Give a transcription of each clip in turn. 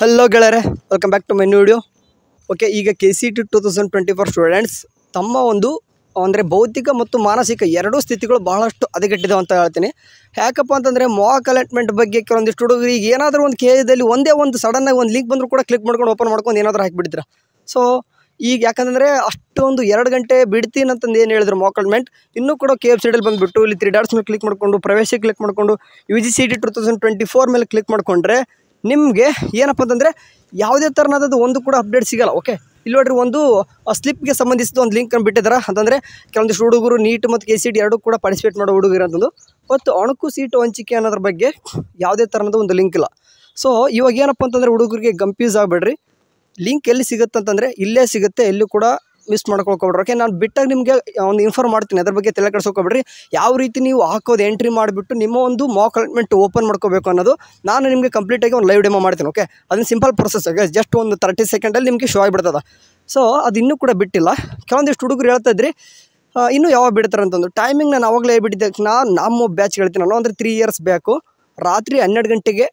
Hello ಗೆಳೆಯರೆ, welcome back to my new video. Okay, ಈಗ KCET 2024 students ತಮ್ಮ ಒಂದು ಅಂದರೆ ಭೌತಿಕ ಮತ್ತು ಮಾನಸಿಕ ಎರಡೂ ಸ್ಥಿತಿಗಳು ಬಹಳಷ್ಟು ಹದಗೆಟ್ಟಿದೆ ಅಂತ ಹೇಳ್ತೀನಿ. ಯಾಕಪ್ಪ ಅಂತಂದರೆ ಮಾಕ್ ಅಲಾಟ್ಮೆಂಟ್ ಬಗ್ಗೆ ಕೆಲವೊಂದಿಷ್ಟು ಹುಡುಗರು ಈಗ ಏನಾದರೂ ಒಂದು ಕೇಜಲ್ಲಿ ಒಂದೇ ಒಂದು ಸಡನ್ನಾಗಿ ಒಂದು ಲಿಂಕ್ ಬಂದರೂ ಕೂಡ ಕ್ಲಿಕ್ ಮಾಡ್ಕೊಂಡು ಓಪನ್ ಮಾಡ್ಕೊಂಡು ಏನಾದರೂ ಹಾಕಿಬಿಡ್ತೀರ. ಸೊ ಈಗ ಯಾಕಂದರೆ ಅಷ್ಟೊಂದು 2 ಗಂಟೆ ಬಿಡ್ತೀನಿ ಅಂತಂದು ಏನು ಹೇಳಿದ್ರು ಮಾಕ್ ಅಲಾಟ್ಮೆಂಟ್, ಇನ್ನೂ ಕೂಡ KFCDಯಲ್ಲಿ ಬಂದುಬಿಟ್ಟು ಇಲ್ಲಿ 3 ಡಾಟ್ಸ್ ಮೇಲೆ ಕ್ಲಿಕ್ ಮಾಡಿಕೊಂಡು ಪ್ರವೇಶ ಕ್ಲಿಕ್ ಮಾಡಿಕೊಂಡು UGCET 2024 ಮೇಲೆ ಕ್ಲಿಕ್ ಮಾಡಿಕೊಂಡ್ರೆ ನಿಮಗೆ ಏನಪ್ಪ ಅಂತಂದರೆ ಯಾವುದೇ ಥರನಾದದ್ದು ಒಂದು ಕೂಡ ಅಪ್ಡೇಟ್ ಸಿಗೋಲ್ಲ. ಓಕೆ, ಇಲ್ಲಿ ನೋಡ್ರಿ, ಒಂದು ಸ್ಲಿಪ್ಗೆ ಸಂಬಂಧಿಸಿದ ಒಂದು ಲಿಂಕನ್ನು ಬಿಟ್ಟಿದ್ದಾರೆ. ಅಂತಂದರೆ ಕೆಲವೊಂದಿಷ್ಟು ಹುಡುಗರು ನೀಟ್ ಮತ್ತು KCET ಎರಡೂ ಕೂಡ ಪಾರ್ಟಿಸಿಪೇಟ್ ಮಾಡೋ ಹುಡುಗರು ಅಂತಂದು, ಮತ್ತು ಅಣಕು ಸೀಟು ಹಂಚಿಕೆ ಅನ್ನೋದ್ರ ಬಗ್ಗೆ ಯಾವುದೇ ಥರನಾದ ಒಂದು ಲಿಂಕ್ ಇಲ್ಲ. ಸೊ ಇವಾಗ ಏನಪ್ಪ ಅಂತಂದರೆ ಹುಡುಗರಿಗೆ ಕನ್ಫ್ಯೂಸ್ ಆಗಬೇಡ್ರಿ. ಲಿಂಕ್ ಎಲ್ಲಿ ಸಿಗುತ್ತೆ ಅಂತಂದರೆ ಇಲ್ಲೇ ಸಿಗುತ್ತೆ, ಎಲ್ಲೂ ಕೂಡ ಮಿಸ್ ಮಾಡ್ಕೊಳ್ಕೊಬೇಡ್ರಿ. ಓಕೆ, ನಾನು ಬಿಟ್ಟಾಗ ನಿಮಗೆ ಒಂದು ಇನ್ಫಾರ್ಮ್ ಮಾಡ್ತೀನಿ, ಅದ್ರ ಬಗ್ಗೆ ತಲೆ ಕೆಡಿಸ್ಕೊಬೇಡ್ರಿ. ಯಾವ ರೀತಿ ನೀವು ಹಾಕೋದು ಎಂಟ್ರಿ ಮಾಡಿಬಿಟ್ಟು ನಿಮ್ಮ ಒಂದು ಮಾಕ್ ಅಲಾಟ್ಮೆಂಟ್ ಓಪನ್ ಮಾಡ್ಕೋಬೇಕು ಅನ್ನೋದು ನಾನು ನಿಮಗೆ ಕಂಪ್ಲೀಟಾಗಿ ಒಂದು ಲೈವ್ ಡೆಮೋ ಮಾಡ್ತೀನಿ. ಓಕೆ, ಅದನ್ನು ಸಿಂಪಲ್ ಪ್ರೊಸೆಸ್, ಜಸ್ಟ್ ಒಂದು 30 ಸೆಕೆಂಡಲ್ಲಿ ನಿಮಗೆ ಶೋ ಆಗಿಬಿಡ್ತದೆ. ಸೊ ಅದು ಇನ್ನೂ ಕೂಡ ಬಿಟ್ಟಿಲ್ಲ. ಕೆಲವೊಂದಿಷ್ಟು ಹುಡುಗರು ಹೇಳ್ತಾ ಇದ್ರಿ ಇನ್ನೂ ಯಾವಾಗ ಬಿಡ್ತಾರೆ ಅಂತಂದು. ಟೈಮಿಂಗ್ ನಾನು ಆವಾಗಲೇ ಬಿಟ್ಟಿದ್ದೆ. ನಮ್ಮ ಬ್ಯಾಚ್ ಹೇಳ್ತೀನಿ ನಾನು, ಅಂದರೆ 3 ಇಯರ್ಸ್ ಬ್ಯಾಕು ರಾತ್ರಿ 12 ಗಂಟೆಗೆ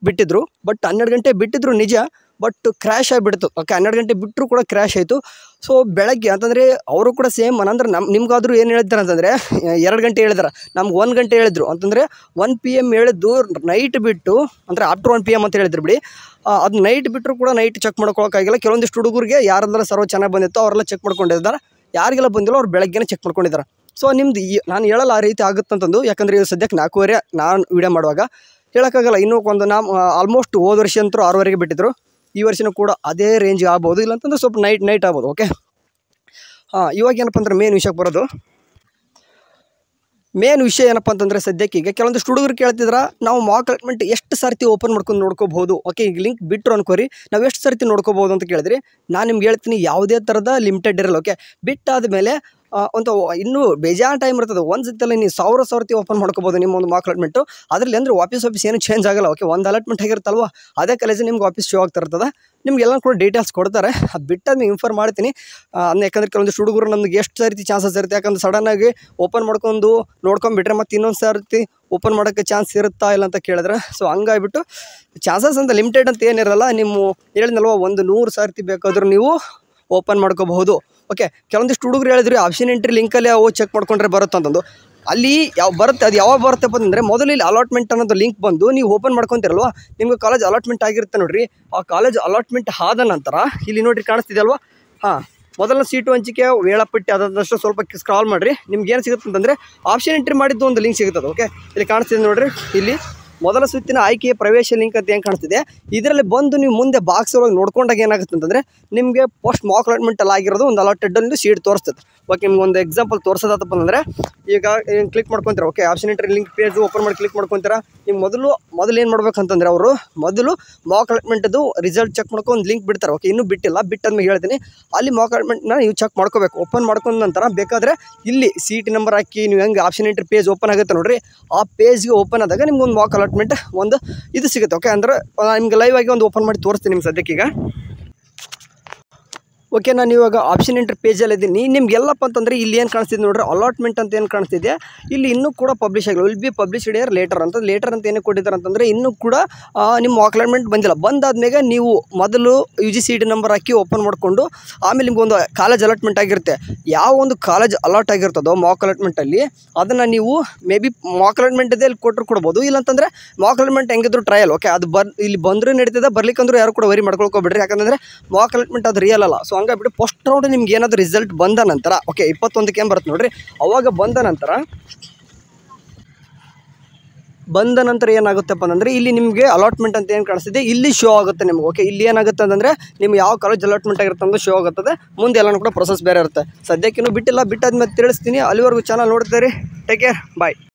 ಬಿಟ್ಟಿದ್ರು. ಬಟ್ 12 ಗಂಟೆ ಬಿಟ್ಟಿದ್ರು ನಿಜ, ಬಟ್ ಕ್ರ್ಯಾಶ್ ಆಗಿಬಿಡ್ತು. ಓಕೆ, 12 ಗಂಟೆ ಬಿಟ್ಟರು ಕೂಡ ಕ್ರ್ಯಾಶ್ ಆಯಿತು. ಸೊ ಬೆಳಗ್ಗೆ ಅಂತಂದರೆ ಅವರು ಕೂಡ ಸೇಮ್ ಅಂದರೆ ನಿಮ್ಗಾದರೂ ಏನು ಹೇಳಿದ್ದಾರೆ ಅಂತಂದರೆ 2 ಗಂಟೆ ಹೇಳಿದಾರೆ, ನಮ್ಗೆ 1 ಗಂಟೆ ಹೇಳಿದ್ರು. ಅಂತಂದರೆ 1 PM ಹೇಳಿದ್ದು ನೈಟ್ ಬಿಟ್ಟು, ಅಂದರೆ ಆಫ್ಟರ್ 1 PM ಅಂತ ಹೇಳಿದ್ರು ಬಿಡಿ. ಅದು ನೈಟ್ ಬಿಟ್ಟರು ಕೂಡ ನೈಟ್ ಚೆಕ್ ಮಾಡ್ಕೊಳಕ್ಕಾಗಿಲ್ಲ. ಕೆಲವೊಂದಿಷ್ಟು ಹುಡುಗರಿಗೆ ಯಾರೆಲ್ಲ ಸರ್ವ ಚೆನ್ನಾಗಿ ಬಂದಿತ್ತು ಅವರೆಲ್ಲ ಚೆಕ್ ಮಾಡ್ಕೊಂಡಿದ್ದಾರೆ, ಯಾರಿಗೆಲ್ಲ ಬಂದಿಲ್ಲ ಅವ್ರು ಬೆಳಗ್ಗೆನೇ ಚೆಕ್ ಮಾಡ್ಕೊಂಡಿದ್ದಾರೆ. ಸೊ ನಿಮ್ದು ನಾನು ಹೇಳಲ್ಲ ಆ ರೀತಿ ಆಗುತ್ತಂತಂದು, ಯಾಕಂದರೆ ಇದು ಸದ್ಯಕ್ಕೆ 4:30 ನಾನು ವೀಡಿಯೋ ಮಾಡುವಾಗ ಹೇಳೋಕ್ಕಾಗಲ್ಲ. ಇನ್ನೂ ಒಂದು ಆಲ್ಮೋಸ್ಟ್ ಹೋದ ವರ್ಷ ಅಂತೂ 6:30ಗೆ ಬಿಟ್ಟಿದ್ರು. ಈ ವರ್ಷನೂ ಕೂಡ ಅದೇ ರೇಂಜ್ ಆಗ್ಬೋದು, ಇಲ್ಲಾಂತಂದ್ರೆ ಸ್ವಲ್ಪ ನೈಟ್ ಆಗ್ಬೋದು. ಓಕೆ, ಇವಾಗ ಏನಪ್ಪ ಅಂದ್ರೆ ಮೇನ್ ವಿಷಯಕ್ಕೆ ಬರೋದು. ಮೇನ್ ವಿಷಯ ಏನಪ್ಪ ಅಂತಂದರೆ ಸದ್ಯಕ್ಕೆ ಈಗ ಕೆಲವೊಂದಿಷ್ಟು ಹುಡುಗರು ಕೇಳ್ತಿದ್ರೆ ನಾವು ಮಾಕ್ ಅಲಾಟ್ಮೆಂಟ್ ಎಷ್ಟು ಸರ್ತಿ ಓಪನ್ ಮಾಡ್ಕೊಂಡು ನೋಡ್ಕೋಬಹುದು. ಓಕೆ, ಈಗ ಲಿಂಕ್ ಬಿಟ್ಟರು ಅನ್ಕೋರಿ, ನಾವು ಎಷ್ಟು ಸರ್ತಿ ನೋಡ್ಕೋಬೋದು ಅಂತ ಕೇಳಿದ್ರಿ. ನಾನು ನಿಮ್ಗೆ ಹೇಳ್ತೀನಿ, ಯಾವುದೇ ಥರದ ಲಿಮಿಟೆಡ್ ಇರಲ್ಲ. ಓಕೆ, ಬಿಟ್ಟಾದ ಮೇಲೆ ಒಂದು ಇನ್ನೂ ಬೇಜಾರು ಟೈಮ್ ಇರ್ತದೆ. ಒಂದು ಸತಿಯಲ್ಲ ನೀವು 1000 ಸರ್ತಿ ಓಪನ್ ಮಾಡ್ಕೋಬೋದು ನಿಮ್ಮ ಒಂದು ಮಾಕ್ ಅಲಾಟ್ಮೆಂಟು. ಅದರಲ್ಲಿ ಅಂದರೆ ವಾಪಸ್ ಏನು ಚೇಂಜ್ ಆಗಲ್ಲ. ಓಕೆ, ಒಂದು ಅಲಾಟ್ಮೆಂಟ್ ಆಗಿರುತ್ತಲ್ವ, ಅದೇ ಕಾಲೇಜ್ ನಿಮ್ಗೆ ವಾಪಸ್ ಶೋ ಆಗ್ತಿರ್ತದೆ. ನಿಮಗೆಲ್ಲ ಕೂಡ ಡೀಟೇಲ್ಸ್ ಕೊಡ್ತಾರೆ. ಅದು ಬಿಟ್ಟಾದ ನೀವು ಇನ್ಫಾರ್ಮ್ ಮಾಡ್ತೀನಿ. ಯಾಕಂದರೆ ಕೆಲವೊಂದಿಷ್ಟು ಹುಡುಗರು ನಮ್ಗೆ ಎಷ್ಟು ಸರ್ತಿ ಚಾನ್ಸಸ್ ಇರುತ್ತೆ. ಯಾಕಂದ್ರೆ ಸಡನ್ನಾಗಿ ಓಪನ್ ಮಾಡ್ಕೊಂಡು ನೋಡ್ಕೊಂಡ್ಬಿಟ್ರೆ ಮತ್ತು ಇನ್ನೊಂದು ಸರ್ತಿ ಓಪನ್ ಮಾಡೋಕ್ಕೆ ಚಾನ್ಸ್ ಇರುತ್ತಾ ಇಲ್ಲ ಅಂತ ಕೇಳಿದ್ರೆ, ಸೊ ಹಂಗಾಗಿಬಿಟ್ಟು ಚಾನ್ಸಸ್ ಅಂತ ಲಿಮಿಟೆಡ್ ಅಂತ ಏನಿರಲ್ಲ. ನೀವು ಹೇಳಿದ್ನಲ್ವ, 100 ಸರ್ತಿ ಬೇಕಾದರೂ ನೀವು ಓಪನ್ ಮಾಡ್ಕೋಬಹುದು. ಓಕೆ, ಕೆಲವೊಂದಿಷ್ಟು ಹುಡುಗರು ಹೇಳಿದ್ರಿ ಆಪ್ಷನ್ ಎಂಟ್ರಿ ಲಿಂಕಲ್ಲಿ ಅವು ಚೆಕ್ ಮಾಡ್ಕೊಂಡ್ರೆ ಬರುತ್ತೆ ಅಂತಂದು. ಅಲ್ಲಿ ಯಾವ ಬರುತ್ತೆ, ಅದು ಯಾವಾಗ ಬರುತ್ತಪ್ಪ ಅಂದರೆ ಮೊದಲು ಇಲ್ಲಿ ಅಲಾಟ್ಮೆಂಟ್ ಅನ್ನೋದು ಲಿಂಕ್ ಬಂದು ನೀವು ಓಪನ್ ಮಾಡ್ಕೊತಿರಲ್ವ, ನಿಮಗೆ ಕಾಲೇಜ್ ಅಲಾಟ್ಮೆಂಟ್ ಆಗಿರುತ್ತೆ ನೋಡಿರಿ. ಆ ಕಾಲೇಜ್ ಅಲಾಟ್ಮೆಂಟ್ ಆದ ನಂತರ ಇಲ್ಲಿ ನೋಡಿರಿ ಕಾಣಿಸ್ತಿದೆ ಅಲ್ವಾ, ಮೊದಲನೇ ಸೀಟು ಹಂಚಿಕೆ ವೇಳಾಪಟ್ಟಿ ಆದಷ್ಟು ಸ್ವಲ್ಪ ಸ್ಕ್ರಾಲ್ ಮಾಡಿರಿ. ನಿಮ್ಗೆ ಏನು ಸಿಗುತ್ತೆ ಅಂತಂದರೆ ಆಪ್ಷನ್ ಎಂಟ್ರಿ ಮಾಡಿದ್ದು ಒಂದು ಲಿಂಕ್ ಸಿಗುತ್ತದೆ. ಓಕೆ, ಇಲ್ಲಿ ಕಾಣಿಸ್ತಿದೆ ನೋಡಿರಿ, ಇಲ್ಲಿ ಮೊದಲ ಸುತ್ತಿನ ಆಯ್ಕೆಯ ಪ್ರವೇಶ ಲಿಂಕ್ ಅಂತ ಏನು ಕಾಣಿಸ್ತಿದೆ, ಇದರಲ್ಲಿ ಬಂದು ನೀವು ಮುಂದೆ ಬಾಕ್ಸ್ ಒಳಗೆ ನೋಡ್ಕೊಂಡಾಗ ಏನಾಗುತ್ತೆ ಅಂತಂದರೆ ನಿಮಗೆ ಪೋಸ್ಟ್ ಮಾಕ್ ಅಲಾಟ್ಮೆಂಟಲ್ಲಿ ಆಗಿರೋದು ಒಂದು ಅಲಾಟೆಡ್ ಸೀಟ್ ತೋರಿಸ್ತದೆ. ಓಕೆ, ನಿಮ್ಗೆ ಒಂದು ಎಕ್ಸಾಂಪಲ್ ತೋರಿಸೋದಪ್ಪ ಅಂದರೆ ಈಗ ಕ್ಲಿಕ್ ಮಾಡ್ಕೊತೀರ. Okay, option entry link page open ಮಾಡಿ ಕ್ಲಿಕ್ ಮಾಡ್ಕೊತೀರ. ನೀವು ಮೊದಲು ಏನು ಮಾಡ್ಬೇಕಂತಂದರೆ ಅವರು ಮೊದಲು ಮಾಕ್ ಅಲಾಟ್ಮೆಂಟದು ರಿಸಲ್ಟ್ ಚೆಕ್ ಮಾಡ್ಕೊಂಡು ಒಂದು ಲಿಂಕ್ ಬಿಡ್ತಾರೆ. ಓಕೆ, ಇನ್ನೂ ಬಿಟ್ಟಿಲ್ಲ, ಬಿಟ್ಟಾದ್ಮೇಲೆ ಹೇಳ್ತೀನಿ. ಅಲ್ಲಿ ಮಾಕ್ ಅಲಾಟ್ಮೆಂಟ್ನ ನೀವು ಚೆಕ್ ಮಾಡ್ಕೋಬೇಕು. ಓಪನ್ ಮಾಡ್ಕೊಂಡ ನಂತರ ಬೇಕಾದರೆ ಇಲ್ಲಿ ಸೀಟ್ ನಂಬರ್ ಹಾಕಿ ನೀವು ಹೆಂಗೆ ಆಪ್ಷನ್ ಎಂಟ್ರಿ ಪೇಜ್ ಓಪನ್ ಆಗುತ್ತೆ ನೋಡಿರಿ, ಆ ಪೇಜ್ಗೆ ಓಪನ್ ಆದಾಗ ನಿಮ್ಗೆ ಒಂದು ಮಾಕ್ ಅಲಾಟ್ಮೆಂಟ್ ಒಂದು ಇದು ಸಿಗುತ್ತೆ. ಓಕೆ, ಅಂದ್ರೆ ನಿಮ್ಗೆ ಲೈವ್ ಆಗಿ ಒಂದು ಓಪನ್ ಮಾಡಿ ತೋರಿಸ್ತೀನಿ ನಿಮ್ಗೆ ಸದ್ಯಕ್ಕೀಗ. ಓಕೆ, ನಾನು ಇವಾಗ ಆಪ್ಷನ್ ಎಂಟ್ರಿ ಪೇಜಲ್ಲಿ ಇದ್ದೀನಿ. ನಿಮ್ಗೆಲ್ಲಪ್ಪ ಅಂತಂದರೆ ಇಲ್ಲಿ ಏನು ಕಾಣಿಸ್ತಿದೆ ನೋಡ್ರಿ, ಅಲಾಟ್ಮೆಂಟ್ ಅಂತ ಏನು ಕಾಣಿಸ್ತಿದೆ, ಇಲ್ಲಿ ಇನ್ನೂ ಕೂಡ ಪಬ್ಲಿಷ್ ಆಗಿಲ್ಲ. Will be published year later ಅಂತ ಏನಕ್ಕೆ ಕೊಟ್ಟಿದ್ದಾರೆ ಅಂತಂದರೆ ಇನ್ನೂ ಕೂಡ ನಿಮ್ಮ ಮಾಕ್ ಅಲಾಟ್ಮೆಂಟ್ ಬಂದಿಲ್ಲ. ಬಂದಾದ್ಮೇಲೆ ನೀವು ಮೊದಲು UGCET ನಂಬರ್ ಹಾಕಿ ಓಪನ್ ಮಾಡಿಕೊಂಡು ಆಮೇಲೆ ನಿಮ್ಗೊಂದು ಕಾಲೇಜ್ ಅಲಾಟ್ಮೆಂಟ್ ಆಗಿರುತ್ತೆ. ಯಾವ ಒಂದು ಕಾಲೇಜ್ ಅಲಾಟ್ ಆಗಿರ್ತದೋ ಮಾಕ್ ಅಲಾಟ್ಮೆಂಟಲ್ಲಿ ಅದನ್ನು ನೀವು ಮೇ ಬಿ ಮಾಕ್ ಅಲಾಟ್ಮೆಂಟದೇ ಇಲ್ಲಿ ಕೊಡ್ಬೋದು. ಇಲ್ಲಾಂತಂದರೆ ಮಾಕ್ ಅಲಾಟ್ಮೆಂಟ್ ಹೆಂಗಿದ್ರು ಟ್ರಯಲ್. ಓಕೆ, ಅದು ಇಲ್ಲಿ ಬಂದರೂ ನಡೀತದೆ, ಬರ್ಲಿಕ್ಕಂದ್ರೂ ಯಾರು ಕೂಡ ವರಿ ಮಾಡ್ಕೊಳ್ಕೊಬಿಡ್ರಿ. ಯಾಕಂದರೆ ಮಾಕ್ ಅಲಾಟ್ಮೆಂಟ್ ಅದು ರಿಯಲ್ ಅಲ್ಲ. ಸೊ ಹಂಗಾಗ್ಬಿಟ್ಟು ಫಸ್ಟ್ ರೌಂಡ್ ನಿಮ್ಗೆ ಏನಾದರೂ ರಿಸಲ್ಟ್ ಬಂದ ನಂತರ, ಓಕೆ 21ಕ್ಕೆ ಏನು ಬರುತ್ತೆ ನೋಡಿರಿ, ಅವಾಗ ಬಂದ ನಂತರ ಏನಾಗುತ್ತಪ್ಪ ಅಂದರೆ ಇಲ್ಲಿ ನಿಮಗೆ ಅಲಾಟ್ಮೆಂಟ್ ಅಂತ ಏನು ಕಾಣಿಸ್ತಿದೆ ಇಲ್ಲಿ ಶೋ ಆಗುತ್ತೆ ನಿಮ್ಗೆ. ಓಕೆ, ಇಲ್ಲಿ ಏನಾಗುತ್ತೆ ಅಂತಂದರೆ ನಿಮ್ಗೆ ಯಾವ ಕಾಲೇಜ್ ಅಲಾಟ್ಮೆಂಟ್ ಆಗಿರುತ್ತೆ ಅಂತ ಶೋ ಆಗುತ್ತದೆ. ಮುಂದೆ ಎಲ್ಲನೂ ಕೂಡ ಪ್ರೊಸೆಸ್ ಬೇರೆ ಇರುತ್ತೆ. ಸದ್ಯಕ್ಕಿನ್ನೂ ಬಿಟ್ಟಿಲ್ಲ, ಬಿಟ್ಟಾದ್ಮೇಲೆ ತಿಳಿಸ್ತೀನಿ. ಅಲ್ಲಿವರೆಗೂ ಚಾನಲ್ ನೋಡ್ತೀರಿ. ಟೇಕ್ ಕೇರ್, ಬಾಯ್.